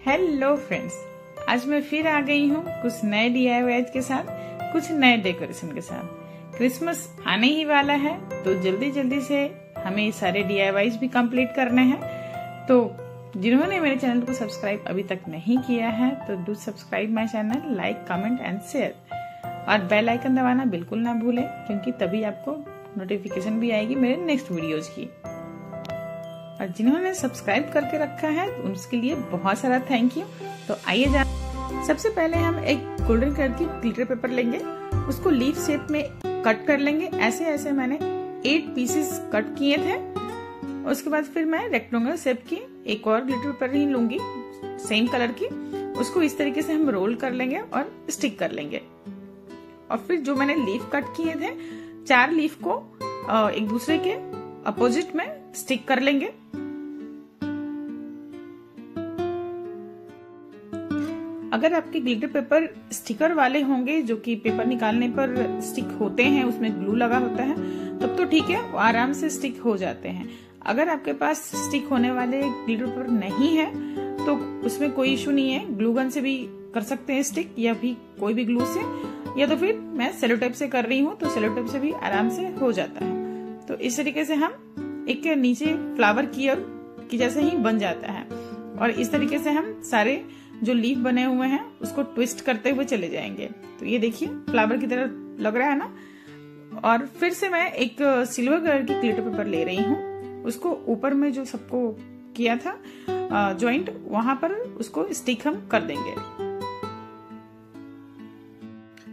Hello friends, आज मैं फिर आ गई हूँ कुछ नए DIYs के साथ, कुछ नए डेकोरेशन के साथ। क्रिसमस आने ही वाला है तो जल्दी जल्दी से हमें सारे DIYs भी कंप्लीट करने हैं। तो जिन्होंने मेरे चैनल को सब्सक्राइब अभी तक नहीं किया है तो do subscribe my channel, like, comment and share, और बेल आइकन दबाना बिल्कुल ना भूलें क्योंकि तभी आपको नोटिफिकेशन भी आएगी मेरे नेक्स्ट वीडियोज की। और जिन्होंने सब्सक्राइब करके रखा है उसके लिए बहुत सारा थैंक यू। तो आइए सबसे पहले हम एक गोल्डन कलर की ग्लिटर पेपर लेंगे, उसको लीफ शेप में कट कर लेंगे। ऐसे ऐसे मैंने 8 पीसेस कट किए थे। उसके बाद फिर मैं रेक्टेंगुलर शेप की एक और ग्लिटर पेपर ही लूंगी सेम कलर की, उसको इस तरीके से हम रोल कर लेंगे और स्टिक कर लेंगे। और फिर जो मैंने लीफ कट किए थे 4 लीफ को एक दूसरे के अपोजिट में स्टिक कर लेंगे। अगर आपके ग्लिटर पेपर स्टिकर वाले होंगे जो कि पेपर निकालने पर स्टिक होते हैं, उसमें ग्लू लगा होता है, तब तो ठीक है, वो आराम से स्टिक हो जाते हैं। अगर आपके पास स्टिक होने वाले ग्लिटर पेपर नहीं है तो उसमें कोई इशू नहीं है, ग्लू गन से भी कर सकते हैं स्टिक, या भी कोई भी ग्लू से, या तो फिर मैं सेलो टेप से कर रही हूँ तो सेलो टेप से भी आराम से हो जाता है। तो इस तरीके से हम एक नीचे फ्लावर की जैसे ही बन जाता है। और इस तरीके से हम सारे जो लीफ बने हुए हैं उसको ट्विस्ट करते हुए चले जाएंगे। तो ये देखिए फ्लावर की तरह लग रहा है ना। और फिर से मैं एक सिल्वर कलर की ग्लिटर पेपर ले रही हूँ, उसको ऊपर में जो सबको किया था जॉइंट, वहां पर उसको स्टिक हम कर देंगे।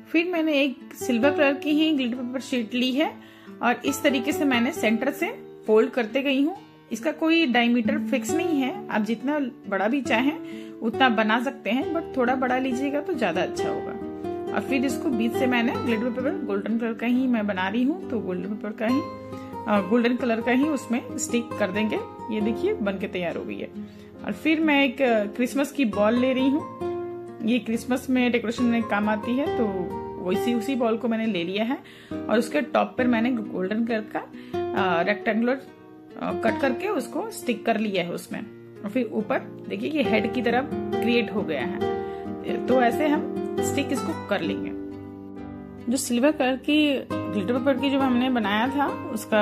फिर मैंने एक सिल्वर कलर की ही ग्लिटर पेपर शीट ली है और इस तरीके से मैंने सेंटर से फोल्ड करते गई हूँ। इसका कोई डायमीटर फिक्स नहीं है, आप जितना बड़ा भी चाहें उतना बना सकते हैं, बट थोड़ा बड़ा लीजिएगा तो ज्यादा अच्छा होगा। और फिर इसको बीच से मैंने ग्लिटर पेपर गोल्डन कलर का ही मैं बना रही हूँ, तो गोल्डन पेपर का ही गोल्डन कलर का ही उसमें स्टिक कर देंगे। ये देखिए बन के तैयार हो गई है। और फिर मैं एक क्रिसमस की बॉल ले रही हूँ, ये क्रिसमस में डेकोरेशन में काम आती है, तो वैसी उसी बॉल को मैंने ले लिया है। और उसके टॉप पर मैंने गोल्डन कलर का रेक्टेंगुलर कट करके उसको स्टिक कर लिया है उसमें। और फिर ऊपर देखिए ये हेड की तरफ क्रिएट हो गया है, तो ऐसे हम स्टिक इसको कर लेंगे। जो सिल्वर कलर की ग्लिटर पेपर की जो हमने बनाया था उसका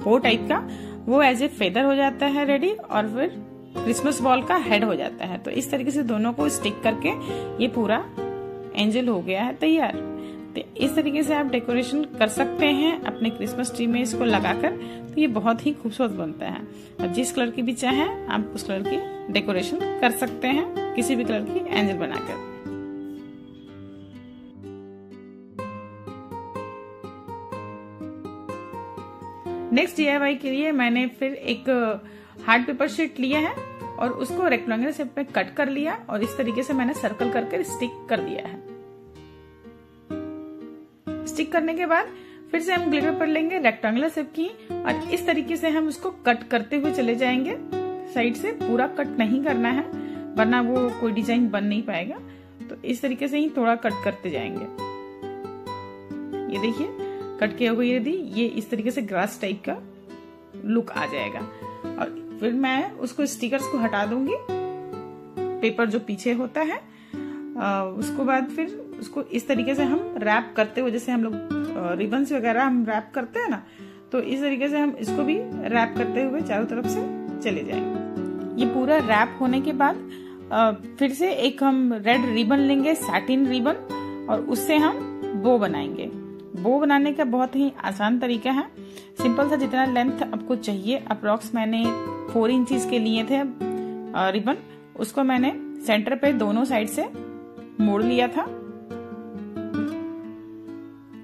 बो टाइप का, वो एज ए फेदर हो जाता है रेडी, और फिर क्रिसमस बॉल का हेड हो जाता है। तो इस तरीके से दोनों को स्टिक करके ये पूरा एंजल हो गया है तैयार। तो इस तरीके से आप डेकोरेशन कर सकते हैं अपने क्रिसमस ट्री में इसको लगाकर, तो ये बहुत ही खूबसूरत बनता है। और जिस कलर की भी चाहें आप उस कलर की डेकोरेशन कर सकते हैं, किसी भी कलर की एंजल बनाकर। नेक्स्ट DIY के लिए मैंने फिर एक हार्ड पेपर शीट लिया है और उसको रेक्टेंगुलर शेप में कट कर लिया और इस तरीके से मैंने सर्कल करके स्टिक कर दिया है। स्टिक करने के बाद फिर से हम ग्लिटर पेपर लेंगे रेक्टेंगुलर शेप की और इस तरीके से हम उसको कट करते हुए चले जाएंगे। साइड से पूरा कट नहीं करना है वरना वो कोई डिजाइन बन नहीं पाएगा, तो इस तरीके से ही थोड़ा कट करते जाएंगे। ये देखिए कट किया हुआ ये इस तरीके से ग्रास टाइप का लुक आ जाएगा। और फिर मैं उसको स्टिकर्स को हटा दूंगी, पेपर जो पीछे होता है, उसको बाद फिर उसको इस तरीके से हम रैप करते हुए, जैसे हम लोग रिबन्स वगैरह हम रैप करते हैं ना, तो इस तरीके से हम इसको भी रैप करते हुए चारों तरफ से चले जाएंगे। ये पूरा रैप होने के बाद फिर से एक हम रेड रिबन लेंगे, सैटिन रिबन, और उससे हम बो बनाएंगे। बो बनाने का बहुत ही आसान तरीका है, सिंपल सा, जितना लेंथ आपको चाहिए अप्रोक्स मैंने 4 इंचेस के लिए थे रिबन, उसको मैंने सेंटर पे दोनों साइड से मोड़ लिया था।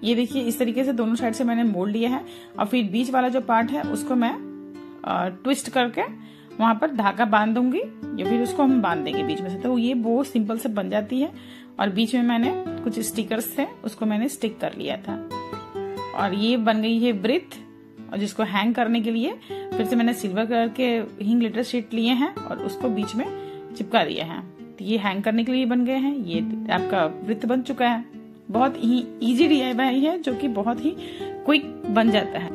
ये देखिए इस तरीके से दोनों साइड से मैंने मोड़ लिया है। और फिर बीच वाला जो पार्ट है उसको मैं ट्विस्ट करके वहां पर धागा बांध दूंगी, या फिर उसको हम बांध देंगे बीच में से, तो ये बो सिंपल से बन जाती है। और बीच में मैंने कुछ स्टिकर्स थे उसको मैंने स्टिक कर लिया था और ये बन गई है ब्रिथ। और जिसको हैंग करने के लिए फिर से मैंने सिल्वर कलर के ही ग्लिटर शीट लिए हैं और उसको बीच में चिपका दिया है, तो ये हैंग करने के लिए बन गए हैं। ये आपका वृत्त बन चुका है। बहुत ही इजी DIY है जो कि बहुत ही क्विक बन जाता है।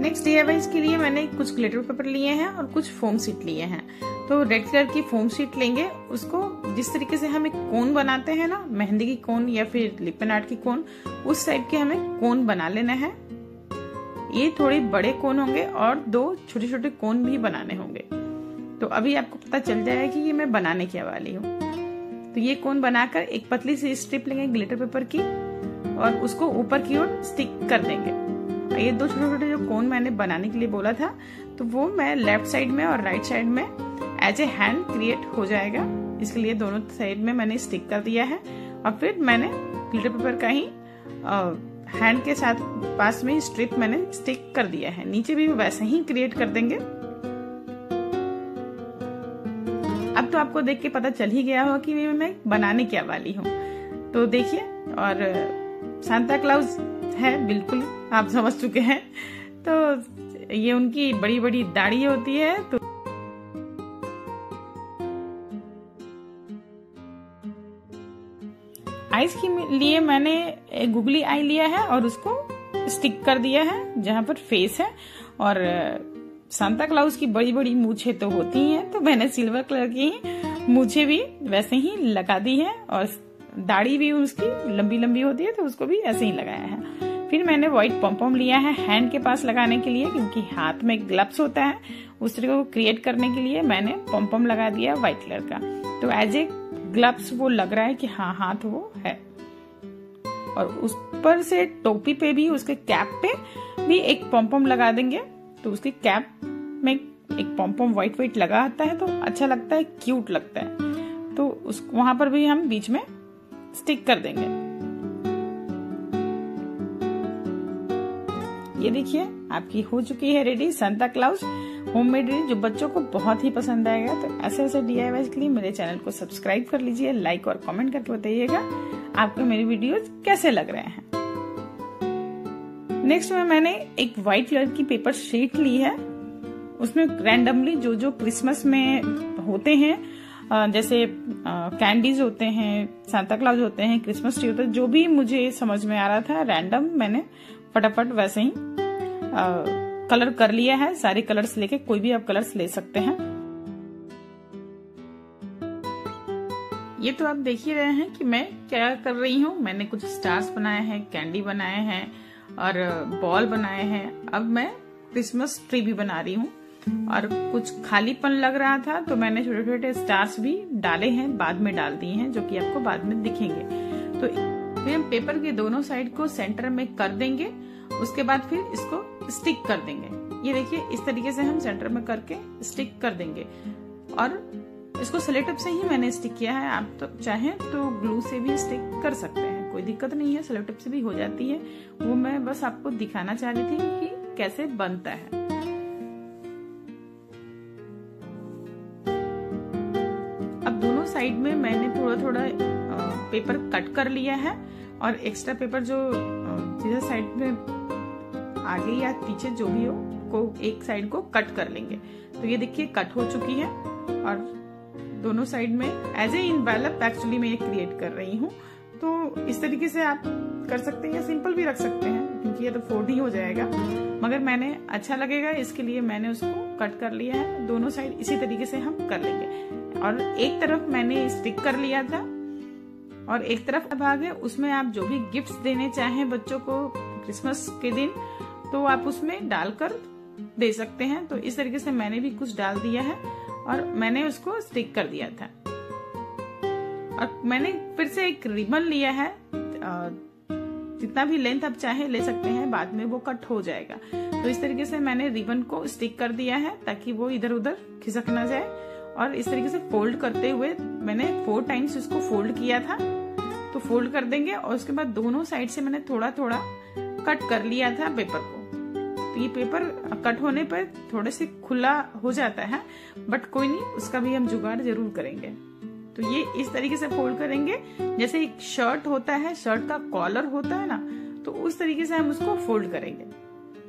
नेक्स्ट DIY के लिए मैंने कुछ ग्लिटर पेपर लिए हैं और कुछ फोम शीट लिए हैं। तो रेड कलर की फोम शीट लेंगे, उसको जिस तरीके से हम एक कोन बनाते हैं ना, मेहंदी की कोन या फिर लिपन आर्ट की कोन, उस टाइप के हमें कोन बना लेना है। ये थोड़े बड़े कोन होंगे और 2 छोटे छोटे कोन भी बनाने होंगे। तो अभी आपको पता चल जाएगा कि ये मैं बनाने क्या वाली हूँ। तो ये कोन बनाकर एक पतली सी स्ट्रिप लेंगे ग्लिटर पेपर की और उसको ऊपर की ओर स्टिक कर देंगे। ये 2 छोटे छोटे जो कोन मैंने बनाने के लिए बोला था, तो वो मैं लेफ्ट साइड में और राइट साइड में एज ए हैंड क्रिएट हो जाएगा। इसके लिए दोनों साइड में मैंने स्टिक कर दिया है और फिर मैंने ग्लिटर पेपर का ही हैंड के साथ पास में स्ट्रिप मैंने स्टिक कर दिया है। नीचे भी वैसे ही क्रिएट कर देंगे। अब तो आपको देख के पता चल ही गया होगा कि मैं बनाने क्या वाली हूँ। तो देखिए, और सांता क्लाउज है, बिल्कुल आप समझ चुके हैं। तो ये उनकी बड़ी बड़ी दाढ़ी होती है। तो आईज के लिए मैंने एक गुगली आई लिया है और उसको स्टिक कर दिया है जहां पर फेस है। और सांता क्लाउज की बड़ी बड़ी मूछें तो होती हैं, तो मैंने सिल्वर कलर की मूछें भी वैसे ही लगा दी है और दाढ़ी भी उसकी लंबी लंबी होती है, तो उसको भी ऐसे ही लगाया है। फिर मैंने व्हाइट पॉम लिया है हैंड के पास लगाने के लिए, क्योंकि हाथ में ग्लव्स होता है, उस तरीके को क्रिएट करने के लिए मैंने पॉम लगा दिया व्हाइट कलर का। तो एज ए ग्लव्स वो लग रहा है कि हाँ हाथ वो है। और उस पर से टोपी पे भी, उसके कैप पे भी एक पॉम लगा देंगे। तो उसकी कैप में एक पॉम व्हाइट लगा आता है, तो अच्छा लगता है, क्यूट लगता है। तो उस वहां पर भी हम बीच में स्टिक कर देंगे। ये देखिए आपकी हो चुकी है ready Santa Claus homemade ready, जो बच्चों को बहुत ही पसंद आएगा। तो ऐसे ऐसे DIY के लिए मेरे चैनल को सब्सक्राइब कर लीजिए, लाइक और कमेंट करके बताइएगा आपको मेरी वीडियोस कैसे लग रहे हैं। नेक्स्ट में मैंने एक व्हाइट कलर की पेपर शीट ली है। उसमें रैंडमली जो जो क्रिसमस में होते हैं, जैसे कैंडीज होते हैं, सांता क्लाउज होते हैं, क्रिसमस ट्री होता है, जो भी मुझे समझ में आ रहा था रैंडम, मैंने फटाफट वैसे ही कलर कर लिया है। सारे कलर्स लेके, कोई भी आप कलर्स ले सकते हैं। ये तो आप देख ही रहे हैं कि मैं क्या कर रही हूँ। मैंने कुछ स्टार्स बनाए हैं, कैंडी बनाए हैं और बॉल बनाए हैं। अब मैं क्रिसमस ट्री भी बना रही हूँ और कुछ खालीपन लग रहा था, तो मैंने छोटे छोटे स्टार्स भी डाले हैं, बाद में डाल दिए हैं, जो कि आपको बाद में दिखेंगे। तो फिर हम पेपर के दोनों साइड को सेंटर में कर देंगे। उसके बाद फिर इसको स्टिक कर देंगे। ये देखिए इस तरीके से हम सेंटर में करके स्टिक कर देंगे। और इसको सेलोटेप से ही मैंने स्टिक किया है। आप तो चाहें तो ग्लू से भी स्टिक कर सकते हैं, कोई दिक्कत नहीं है, सेलोटेप से भी हो जाती है। वो मैं बस आपको दिखाना चाह रही थी कि कैसे बनता है। अब दोनों साइड में मैंने थोड़ा थोड़ा पेपर कट कर लिया है और एक्स्ट्रा पेपर जो जिस साइड में आगे या पीछे जो भी हो, को एक साइड को कट कर लेंगे। तो ये देखिए कट हो चुकी है और दोनों साइड में एज ए इनवेलप एक्चुअली मैं ये क्रिएट कर रही हूँ। तो इस तरीके से आप कर सकते हैं या सिंपल भी रख सकते हैं, क्योंकि ये तो फोल्ड ही हो जाएगा, मगर मैंने अच्छा लगेगा इसके लिए मैंने उसको कट कर लिया है। दोनों साइड इसी तरीके से हम कर लेंगे। और एक तरफ मैंने स्टिक कर लिया था और एक तरफ भाग है, उसमें आप जो भी गिफ्ट्स देने चाहें बच्चों को क्रिसमस के दिन, तो आप उसमें डालकर दे सकते हैं। तो इस तरीके से मैंने भी कुछ डाल दिया है और मैंने उसको स्टिक कर दिया था। और मैंने फिर से एक रिबन लिया है, जितना भी लेंथ आप चाहे ले सकते हैं, बाद में वो कट हो जाएगा। तो इस तरीके से मैंने रिबन को स्टिक कर दिया है ताकि वो इधर उधर खिसक ना जाए। और इस तरीके से फोल्ड करते हुए मैंने 4 टाइम्स इसको फोल्ड किया था। तो फोल्ड कर देंगे और उसके बाद दोनों साइड से मैंने थोड़ा थोड़ा कट कर लिया था पेपर को। तो ये पेपर कट होने पर थोड़े से खुला हो जाता है, बट कोई नहीं, उसका भी हम जुगाड़ जरूर करेंगे। तो ये इस तरीके से फोल्ड करेंगे जैसे एक शर्ट होता है, शर्ट का कॉलर होता है ना, तो उस तरीके से हम उसको फोल्ड करेंगे।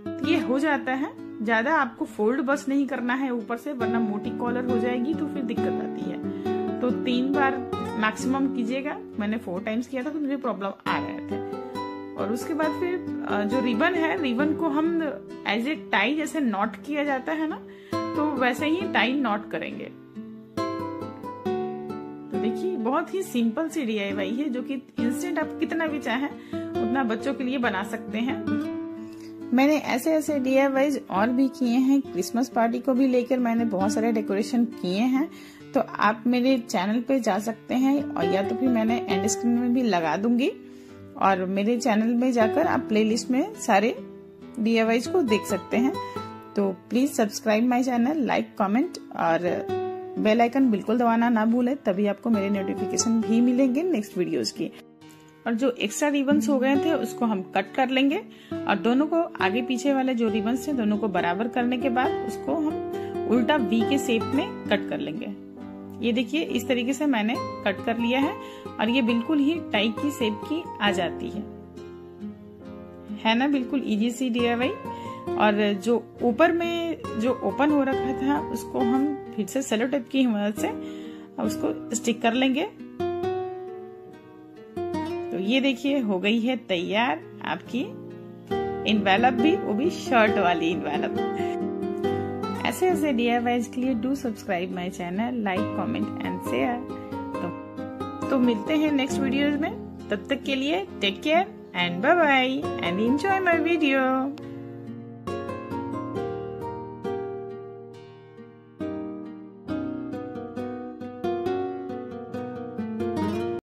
तो ये हो जाता है। ज्यादा आपको फोल्ड बस नहीं करना है ऊपर से, वरना मोटी कॉलर हो जाएगी तो फिर दिक्कत आती है। तो 3 बार मैक्सिमम कीजिएगा। मैंने 4 टाइम्स किया था तो मुझे प्रॉब्लम आ रहे थे। और उसके बाद फिर जो रिबन है, रिबन को हम एज ए टाई जैसे नॉट किया जाता है ना, तो वैसे ही टाई नॉट करेंगे। तो देखिए बहुत ही सिंपल सी DIY है, जो कि इंस्टेंट आप कितना भी चाहें उतना बच्चों के लिए बना सकते हैं। मैंने ऐसे ऐसे DIYs और भी किए हैं, क्रिसमस पार्टी को भी लेकर मैंने बहुत सारे डेकोरेशन किए हैं। तो आप मेरे चैनल पे जा सकते हैं, और या तो फिर मैंने एंड स्क्रीन में भी लगा दूंगी, और मेरे चैनल में जाकर आप प्लेलिस्ट में सारे DIYs को देख सकते हैं। तो please subscribe my channel, like, comment और बेल आइकन बिल्कुल दबाना ना भूलें, तभी आपको मेरे नोटिफिकेशन भी मिलेंगे नेक्स्ट वीडियोस की। और जो एक्स्ट्रा रिबन्स हो गए थे उसको हम कट कर लेंगे, और दोनों को आगे पीछे वाले जो रिबन्स थे दोनों को बराबर करने के बाद उसको हम उल्टा V के शेप में कट कर लेंगे। ये देखिए इस तरीके से मैंने कट कर लिया है, और ये बिल्कुल ही टाई की शेप की आ जाती है ना, बिल्कुल इजी सी DIY। और जो ऊपर में जो ओपन हो रखा था उसको हम फिर से सेलो टेप की मदद से उसको स्टिक कर लेंगे। तो ये देखिए हो गई है तैयार आपकी इनवेलप भी, वो भी शर्ट वाली इनवेलप। ऐसे ऐसे DIYs के लिए do subscribe my channel, like, comment and share. तो मिलते हैं नेक्स्ट वीडियोज में, तब तक के लिए take care and bye bye and enjoy my video.